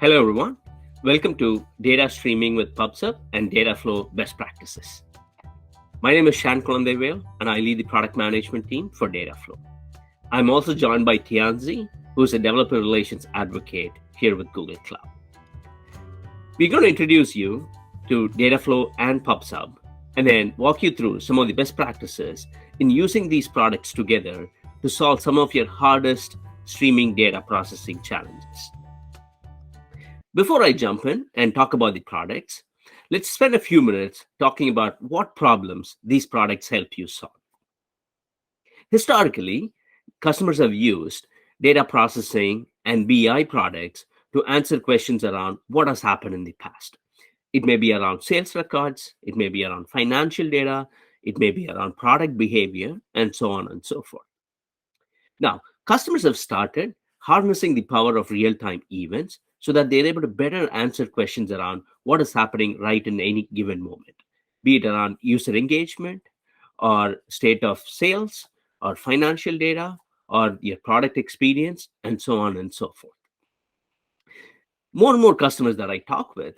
Hello, everyone. Welcome to Data Streaming with PubSub and Dataflow Best Practices. My name is Shan Krondevel, and I lead the product management team for Dataflow. I'm also joined by Tianzi, who is a developer relations advocate here with Google Cloud. We're going to introduce you to Dataflow and PubSub, and then walk you through some of the best practices in using these products together to solve some of your hardest streaming data processing challenges. Before I jump in and talk about the products, let's spend a few minutes talking about what problems these products help you solve. Historically, customers have used data processing and BI products to answer questions around what has happened in the past. It may be around sales records, it may be around financial data, it may be around product behavior, and so on and so forth. Now, customers have started harnessing the power of real-time events so that they're able to better answer questions around what is happening right in any given moment, be it around user engagement or state of sales or financial data or your product experience, and so on and so forth. More and more customers that I talk with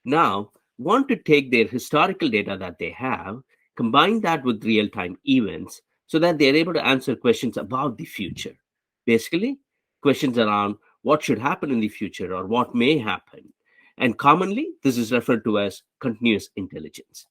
now want to take their historical data that they have, combine that with real-time events so that they're able to answer questions about the future. Basically, questions around what should happen in the future or what may happen. And commonly, this is referred to as continuous intelligence.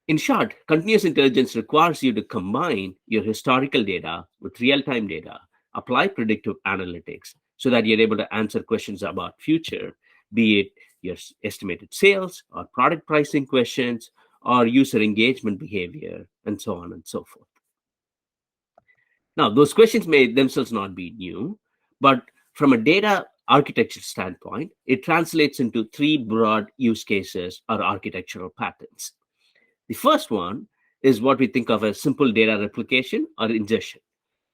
In short, continuous intelligence requires you to combine your historical data with real-time data, apply predictive analytics so that you're able to answer questions about future, be it your estimated sales or product pricing questions or user engagement behavior, and so on and so forth. Now, those questions may themselves not be new, but from a data architecture standpoint, it translates into three broad use cases or architectural patterns. The first one is what we think of as simple data replication or ingestion.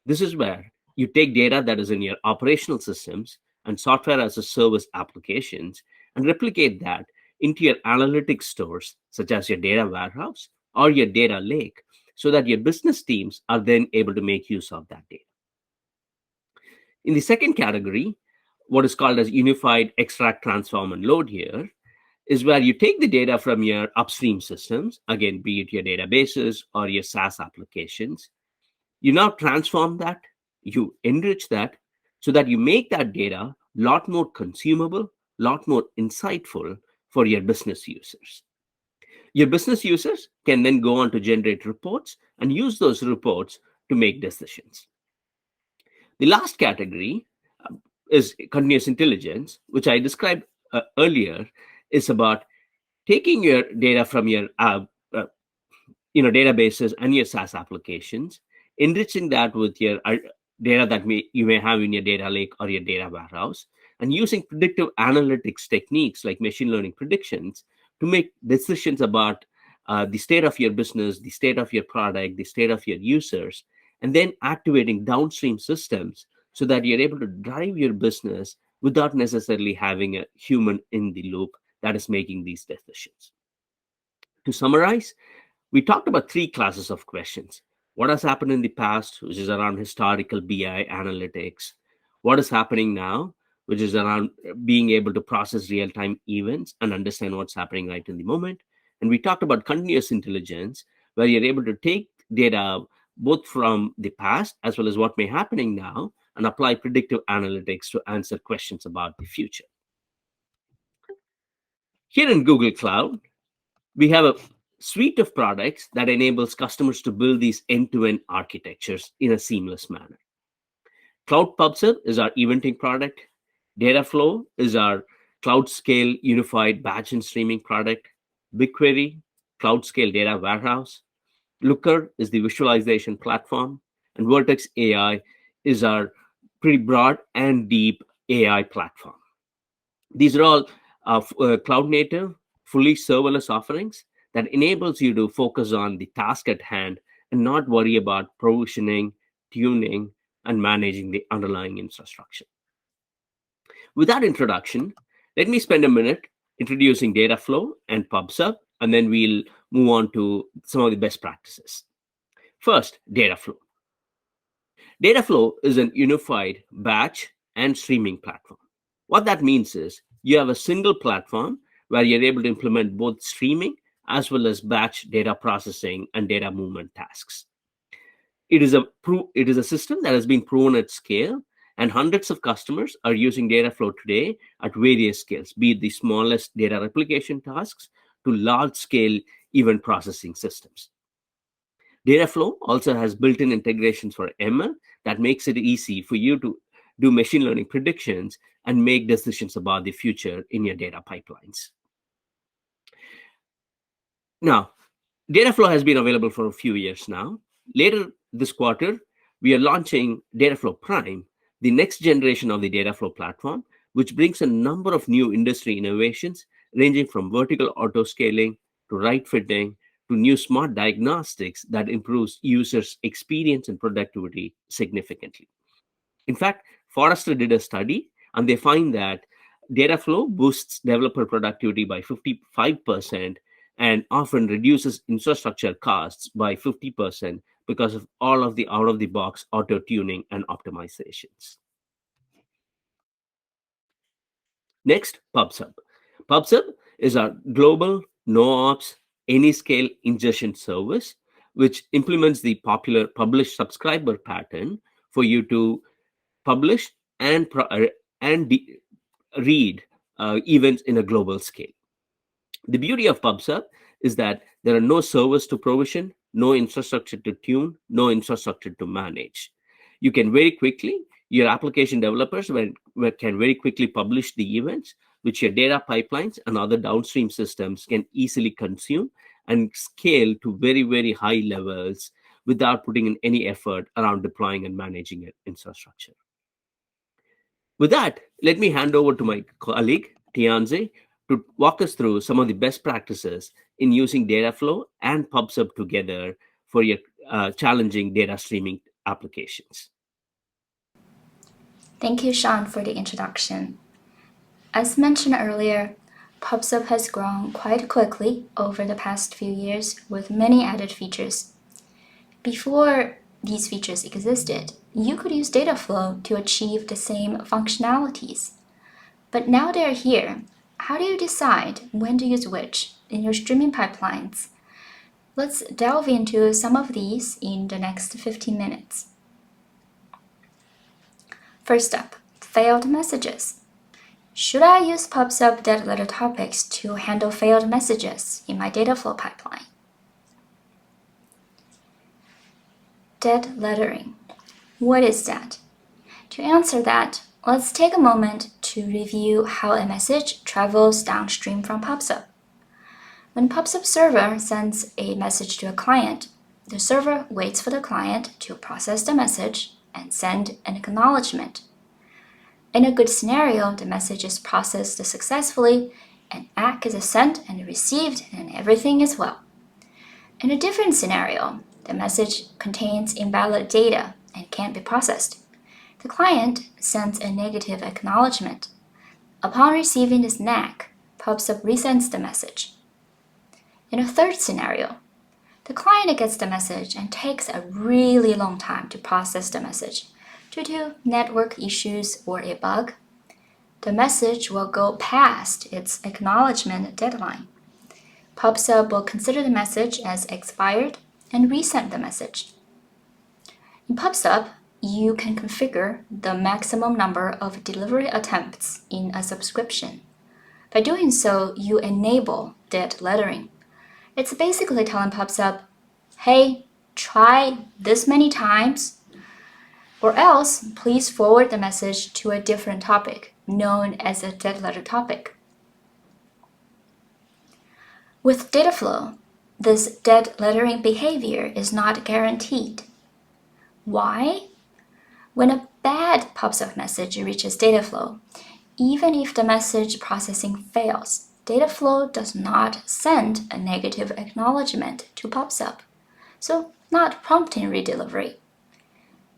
This is where you take data that is in your operational systems and software as a service applications and replicate that into your analytics stores, such as your data warehouse or your data lake, so that your business teams are then able to make use of that data. In the second category, what is called as unified extract, transform, and load here is where you take the data from your upstream systems, again, be it your databases or your SaaS applications. You now transform that, you enrich that, so that you make that data a lot more consumable, a lot more insightful for your business users. Your business users can then go on to generate reports and use those reports to make decisions. The last category is continuous intelligence, which I described earlier, is about taking your data from your databases and your SaaS applications, enriching that with your data that you may have in your data lake or your data warehouse, and using predictive analytics techniques like machine learning predictions to make decisions about the state of your business, the state of your product, the state of your users, and then activating downstream systems so that you're able to drive your business without necessarily having a human in the loop that is making these decisions. To summarize, we talked about three classes of questions. What has happened in the past, which is around historical BI analytics. What is happening now, which is around being able to process real-time events and understand what's happening right in the moment. And we talked about continuous intelligence, where you're able to take data both from the past as well as what may be happening now and apply predictive analytics to answer questions about the future. Here in Google Cloud, we have a suite of products that enables customers to build these end-to-end architectures in a seamless manner. Cloud PubSub is our eventing product. Dataflow is our cloud scale unified batch and streaming product. BigQuery, cloud scale data warehouse. Looker is the visualization platform. And Vertex AI is our pretty broad and deep AI platform. These are all cloud native, fully serverless offerings that enables you to focus on the task at hand and not worry about provisioning, tuning, and managing the underlying infrastructure. With that introduction, let me spend a minute introducing Dataflow and PubSub, and then we'll move on to some of the best practices. First, Dataflow. Dataflow is an unified batch and streaming platform. What that means is you have a single platform where you're able to implement both streaming as well as batch data processing and data movement tasks. It is a system that has been proven at scale, and hundreds of customers are using Dataflow today at various scales, be it the smallest data replication tasks to large scale event processing systems. Dataflow also has built-in integrations for ML that makes it easy for you to do machine learning predictions and make decisions about the future in your data pipelines. Now, Dataflow has been available for a few years now. Later this quarter, we are launching Dataflow Prime, the next generation of the Dataflow platform, which brings a number of new industry innovations ranging from vertical auto scaling to right fitting to new smart diagnostics that improves users' experience and productivity significantly. In fact, Forrester did a study and they find that Dataflow boosts developer productivity by 55% and often reduces infrastructure costs by 50% because of all of the out of the box auto tuning and optimizations. Next, PubSub. PubSub is our global no ops any scale ingestion service, which implements the popular publish subscriber pattern for you to publish and read events in a global scale. The beauty of PubSub is that there are no servers to provision, no infrastructure to tune, no infrastructure to manage. You can very quickly, your application developers can very quickly publish the events, which your data pipelines and other downstream systems can easily consume and scale to very, very high levels without putting in any effort around deploying and managing your infrastructure. With that, let me hand over to my colleague, Tianze, to walk us through some of the best practices in using Dataflow and PubSub together for your challenging data streaming applications. Thank you, Sean, for the introduction. As mentioned earlier, PubSub has grown quite quickly over the past few years with many added features. Before these features existed, you could use Dataflow to achieve the same functionalities. But now they're here. How do you decide when to use which in your streaming pipelines? Let's delve into some of these in the next 15 minutes. First up, failed messages. Should I use PubSub dead letter topics to handle failed messages in my Dataflow pipeline? Dead lettering. What is that? To answer that, let's take a moment to review how a message travels downstream from PubSub. When PubSub server sends a message to a client, the server waits for the client to process the message and send an acknowledgement. In a good scenario, the message is processed successfully, an ACK is sent and received, and everything is well. In a different scenario, the message contains invalid data and can't be processed. The client sends a negative acknowledgement. Upon receiving this NAK, PubSub resends the message. In a third scenario, the client gets the message and takes a really long time to process the message due to network issues or a bug. The message will go past its acknowledgement deadline. PubSub will consider the message as expired and resend the message. In PubSub, you can configure the maximum number of delivery attempts in a subscription. By doing so, you enable dead lettering. It's basically telling PubSub, hey, try this many times, or else please forward the message to a different topic, known as a dead letter topic. With Dataflow, this dead lettering behavior is not guaranteed. Why? When a bad PubSub message reaches Dataflow, even if the message processing fails, Dataflow does not send a negative acknowledgement to PubSub, so not prompting redelivery.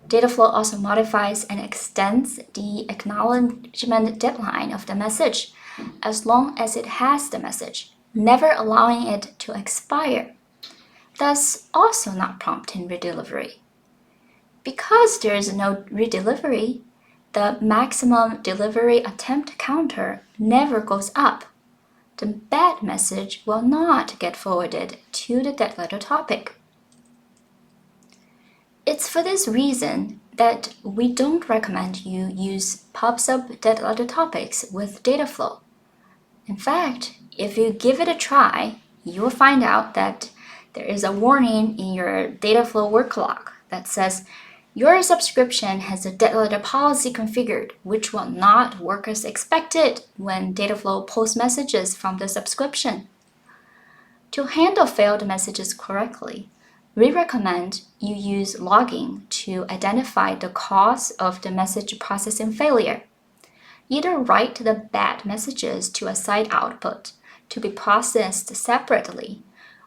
Dataflow also modifies and extends the acknowledgement deadline of the message as long as it has the message, never allowing it to expire, thus also not prompting redelivery. Because there is no redelivery, the maximum delivery attempt counter never goes up, the bad message will not get forwarded to the dead letter topic. It's for this reason that we don't recommend you use PubSub dead letter topics with Dataflow. In fact, if you give it a try, you will find out that there is a warning in your Dataflow work log that says your subscription has a dead letter policy configured, which will not work as expected when Dataflow posts messages from the subscription. To handle failed messages correctly, we recommend you use logging to identify the cause of the message processing failure. Either write the bad messages to a side output to be processed separately,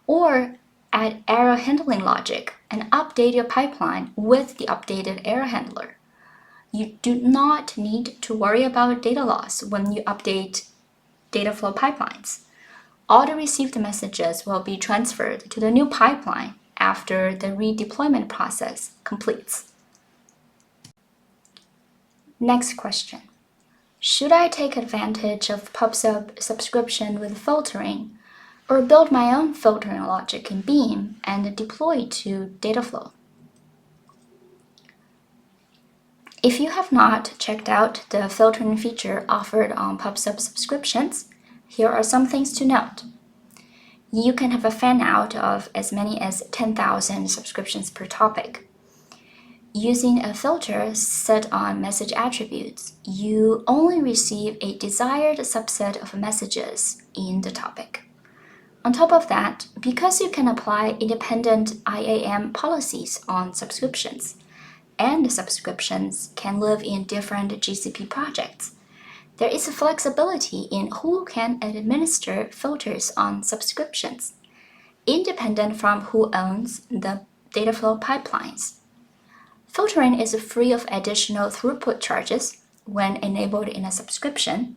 or add error handling logic and update your pipeline with the updated error handler. You do not need to worry about data loss when you update Dataflow pipelines. All the received messages will be transferred to the new pipeline after the redeployment process completes. Next question. Should I take advantage of PubSub subscription with filtering, or build my own filtering logic in Beam and deploy to Dataflow? If you have not checked out the filtering feature offered on PubSub subscriptions, here are some things to note. You can have a fan out of as many as 10,000 subscriptions per topic. Using a filter set on message attributes, you only receive a desired subset of messages in the topic. On top of that, because you can apply independent IAM policies on subscriptions, and subscriptions can live in different GCP projects, there is flexibility in who can administer filters on subscriptions, independent from who owns the Dataflow pipelines. Filtering is free of additional throughput charges when enabled in a subscription.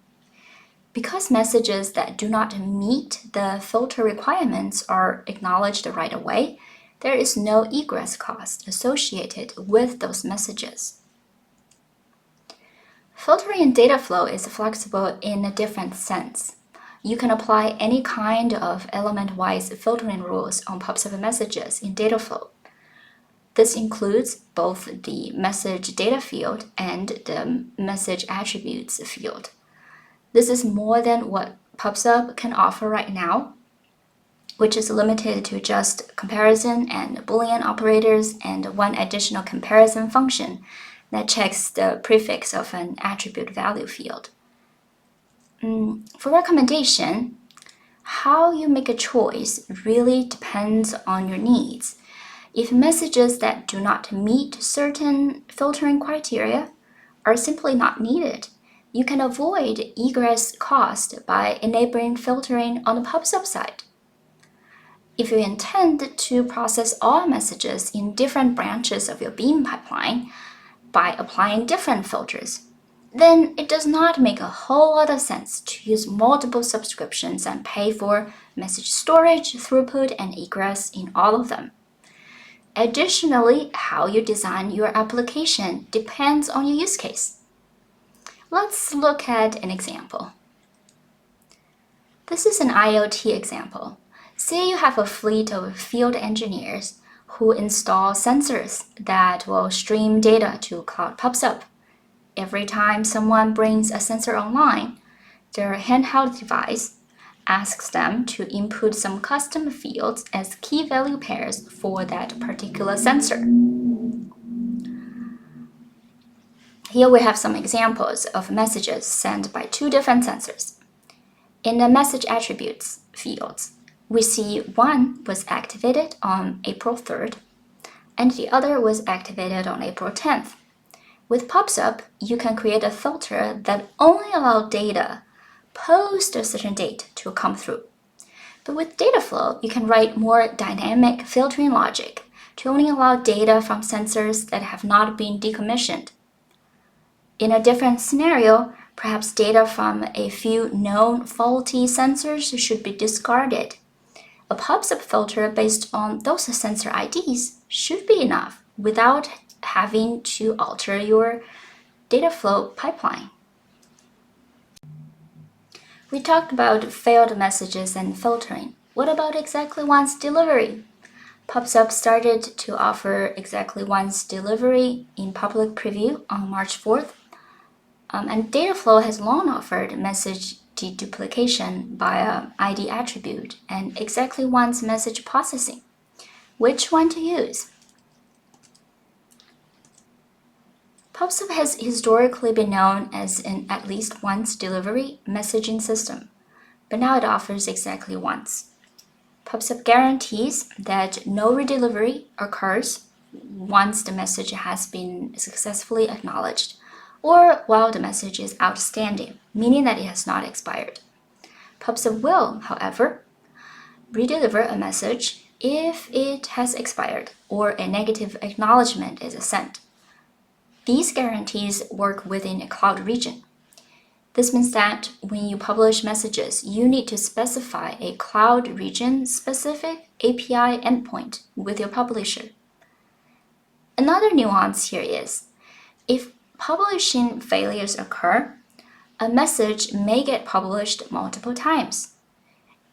Because messages that do not meet the filter requirements are acknowledged right away, there is no egress cost associated with those messages. Filtering in Dataflow is flexible in a different sense. You can apply any kind of element-wise filtering rules on PubSub messages in Dataflow. This includes both the message data field and the message attributes field. This is more than what PubSub can offer right now, which is limited to just comparison and Boolean operators and one additional comparison function that checks the prefix of an attribute value field. For recommendation, how you make a choice really depends on your needs. If messages that do not meet certain filtering criteria are simply not needed, you can avoid egress cost by enabling filtering on the PubSub side. If you intend to process all messages in different branches of your Beam pipeline by applying different filters, then it does not make a whole lot of sense to use multiple subscriptions and pay for message storage, throughput, and egress in all of them. Additionally, how you design your application depends on your use case. Let's look at an example. This is an IoT example. Say you have a fleet of field engineers who install sensors that will stream data to Cloud PubSub. Every time someone brings a sensor online, their handheld device asks them to input some custom fields as key value pairs for that particular sensor. Here we have some examples of messages sent by two different sensors. In the message attributes fields, we see one was activated on April 3rd, and the other was activated on April 10th. With PubSub, you can create a filter that only allows data post a certain date to come through. But with Dataflow, you can write more dynamic filtering logic to only allow data from sensors that have not been decommissioned. In a different scenario, perhaps data from a few known faulty sensors should be discarded. A PubSub filter based on those sensor IDs should be enough without having to alter your Dataflow pipeline. We talked about failed messages and filtering. What about exactly once delivery? PubSub started to offer exactly once delivery in public preview on March 4th. And Dataflow has long offered message deduplication via ID attribute and exactly once message processing. Which one to use? PubSub has historically been known as an at least once delivery messaging system, but now it offers exactly once. PubSub guarantees that no redelivery occurs once the message has been successfully acknowledged or while the message is outstanding, meaning that it has not expired. PubSub will, however, redeliver a message if it has expired or a negative acknowledgement is sent. These guarantees work within a cloud region. This means that when you publish messages, you need to specify a cloud region-specific API endpoint with your publisher. Another nuance here is, if publishing failures occur, a message may get published multiple times.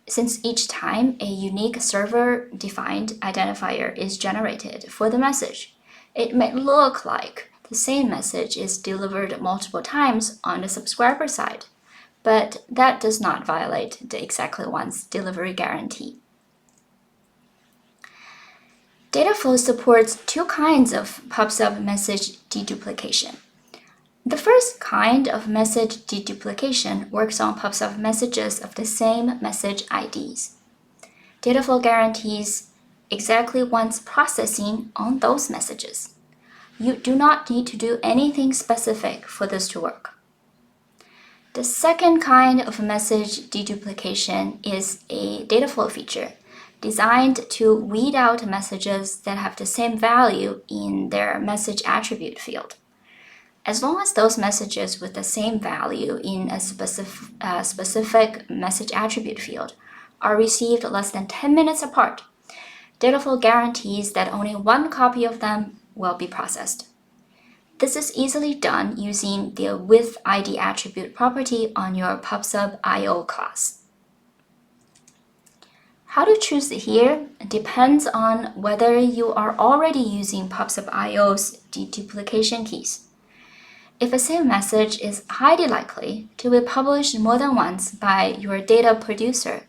Since each time a unique server-defined identifier is generated for the message, it may look like the same message is delivered multiple times on the subscriber side, but that does not violate the exactly once delivery guarantee. Dataflow supports two kinds of PubSub message deduplication. The first kind of message deduplication works on PubSub messages of the same message IDs. Dataflow guarantees exactly once processing on those messages. You do not need to do anything specific for this to work. The second kind of message deduplication is a Dataflow feature designed to weed out messages that have the same value in their message attribute field. As long as those messages with the same value in a specific message attribute field are received less than 10 minutes apart, Dataflow guarantees that only one copy of them will be processed. This is easily done using the with ID attribute property on your PubSub IO class. How to choose here depends on whether you are already using PubSub IO's deduplication keys. If a same message is highly likely to be published more than once by your data producer,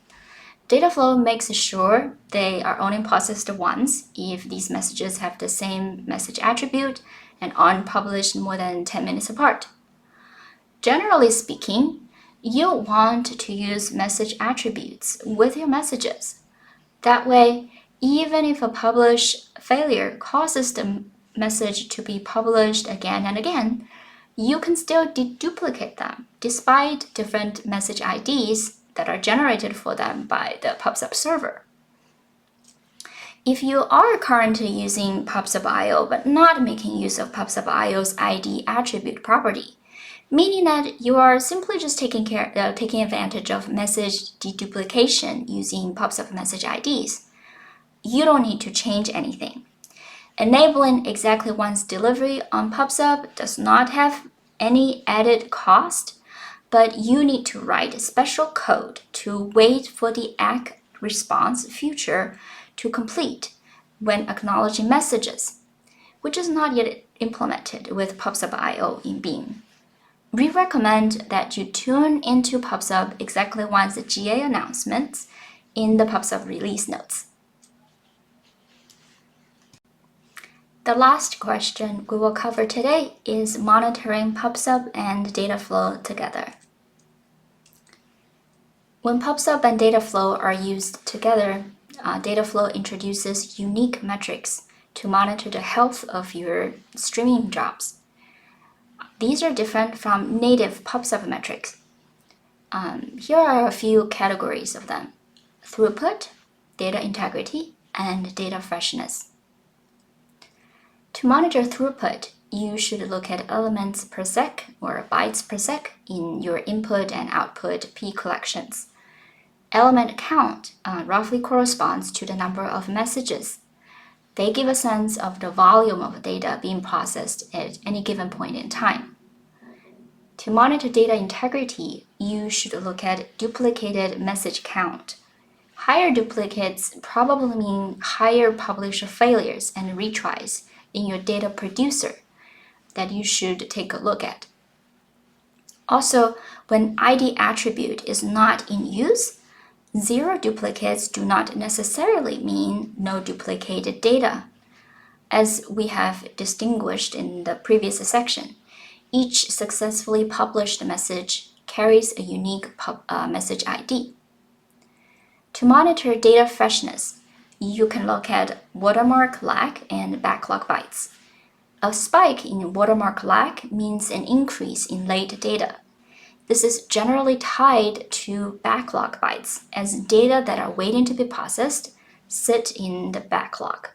Dataflow makes sure they are only processed once if these messages have the same message attribute and aren't published more than 10 minutes apart. Generally speaking, you want to use message attributes with your messages. That way, even if a publish failure causes the message to be published again and again, you can still deduplicate them despite different message IDs that are generated for them by the PubSub server. If you are currently using PubSub IO but not making use of PubSub IO's ID attribute property, meaning that you are simply just taking advantage of message deduplication using PubSub message IDs, you don't need to change anything. Enabling exactly once delivery on PubSub does not have any added cost, but you need to write special code to wait for the ACK response feature to complete when acknowledging messages, which is not yet implemented with PubSub IO in Beam. We recommend that you tune into PubSub exactly once the GA announcements in the PubSub release notes. The last question we will cover today is monitoring PubSub and Dataflow together. When PubSub and Dataflow are used together, Dataflow introduces unique metrics to monitor the health of your streaming jobs. These are different from native PubSub metrics. Here are a few categories of them: throughput, data integrity, and data freshness. To monitor throughput, you should look at elements per sec or bytes per sec in your input and output P collections. Element count roughly corresponds to the number of messages. They give a sense of the volume of data being processed at any given point in time. To monitor data integrity, you should look at duplicated message count. Higher duplicates probably mean higher publisher failures and retries in your data producer that you should take a look at. Also, when ID attribute is not in use, zero duplicates do not necessarily mean no duplicated data. As we have distinguished in the previous section, each successfully published message carries a unique message ID. To monitor data freshness, you can look at watermark lag and backlog bytes. A spike in watermark lag means an increase in late data. This is generally tied to backlog bytes, as data that are waiting to be processed sit in the backlog.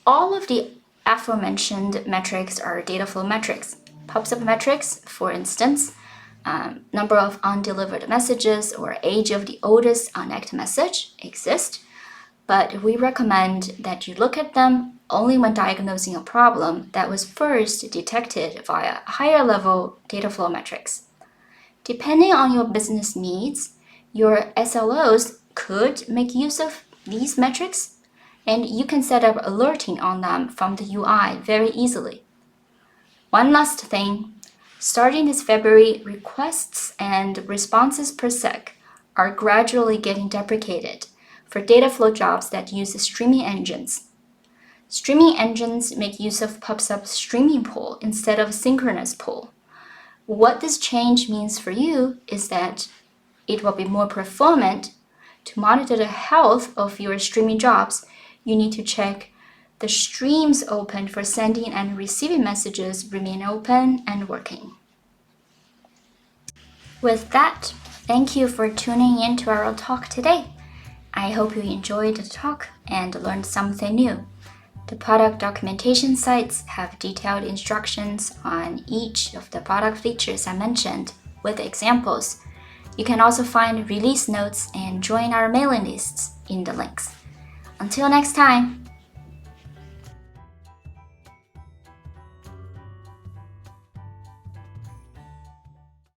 All of the aforementioned metrics are Dataflow metrics. PubSub metrics, for instance, number of undelivered messages or age of the oldest unacted message exist, but we recommend that you look at them only when diagnosing a problem that was first detected via higher level Dataflow metrics. Depending on your business needs, your SLOs could make use of these metrics, and you can set up alerting on them from the UI very easily. One last thing, starting this February, requests and responses per sec are gradually getting deprecated for Dataflow jobs that use streaming engines. Streaming engines make use of PubSub's streaming pool instead of synchronous pool. What this change means for you is that it will be more performant. To monitor the health of your streaming jobs, you need to check the streams open for sending and receiving messages remain open and working. With that, thank you for tuning in to our talk today. I hope you enjoyed the talk and learned something new. The product documentation sites have detailed instructions on each of the product features I mentioned with examples. You can also find release notes and join our mailing lists in the links. Until next time!